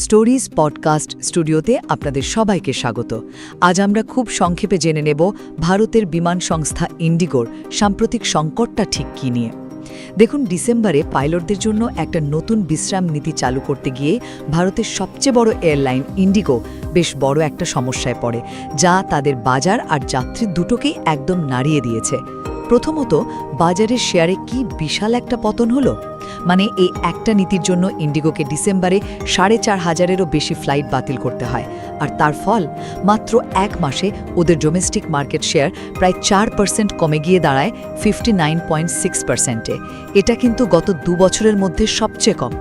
Stories podcast স্টুডিওতে আপনাদের সবাইকে স্বাগত। আজ আমরা খুব সংক্ষেপে জেনে নেব ভারতের বিমান সংস্থা ইন্ডিগোর সাম্প্রতিক সংকটটা ঠিক কী নিয়ে। দেখুন, ডিসেম্বরে পাইলটদের জন্য একটা নতুন বিশ্রাম নীতি চালু করতে গিয়ে ভারতের সবচেয়ে বড় এয়ারলাইন ইন্ডিগো বেশ বড় একটা সমস্যায় পড়ে, যা তাদের বাজার আর যাত্রী দুটোকেই একদম নাড়িয়ে দিয়েছে। প্রথমত, বাজারের শেয়ারে কি বিশাল একটা পতন হলো। মানে এই একটা নীতির জন্য ইন্ডিগোকে ডিসেম্বরে ৪,৫০০-এরও বেশি ফ্লাইট বাতিল করতে হয়, আর তার ফল মাত্র এক মাসে ওদের ডোমেস্টিক মার্কেট শেয়ার প্রায় ৪% কমে গিয়ে দাঁড়ায় 59.6%-এ। এটা কিন্তু গত ২ বছরের মধ্যে সবচেয়ে কম।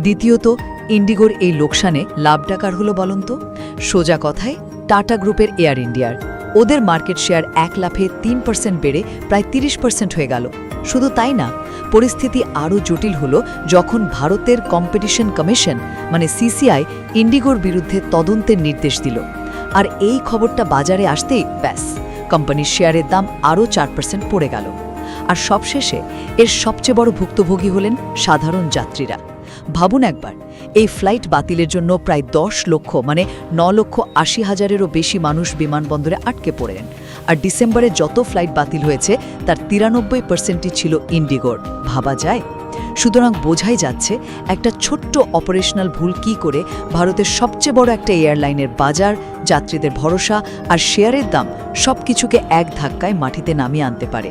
দ্বিতীয়ত, ইন্ডিগোর এই লোকসানে লাভটা কার হলো বলুন তো? সোজা কথায় টাটা গ্রুপের এয়ার ইন্ডিয়ার। ওদের মার্কেট শেয়ার এক লাফে ৩% বেড়ে প্রায় ৩০% হয়ে গেল। শুধু তাই না, পরিস্থিতি আরও জটিল হলো যখন ভারতের কম্পিটিশন কমিশন মানে সিসিআই ইন্ডিগোর বিরুদ্ধে তদন্তের নির্দেশ দিল। আর এই খবরটা বাজারে আসতেই ব্যাস, কোম্পানির শেয়ারের দাম আরও ৪% পড়ে গেল। আর সবশেষে এর সবচেয়ে বড় ভুক্তভোগী হলেন সাধারণ যাত্রীরা। ভাবুন একবার, এই ফ্লাইট বাতিলের জন্য প্রায় ১০ লক্ষ মানে ৯,৮০,০০০-এরও বেশি মানুষ বিমানবন্দরে আটকে পড়েন। আর ডিসেম্বরে যত ফ্লাইট বাতিল হয়েছে তার ৯৩%ই ছিল ইন্ডিগোর। ভাবা যায়? সুতরাং বোঝাই যাচ্ছে একটা ছোট্ট অপারেশনাল ভুল কী করে ভারতের সবচেয়ে বড় একটা এয়ারলাইনের বাজার, যাত্রীদের ভরসা আর শেয়ারের দাম সবকিছুকে এক ধাক্কায় মাটিতে নামিয়ে আনতে পারে।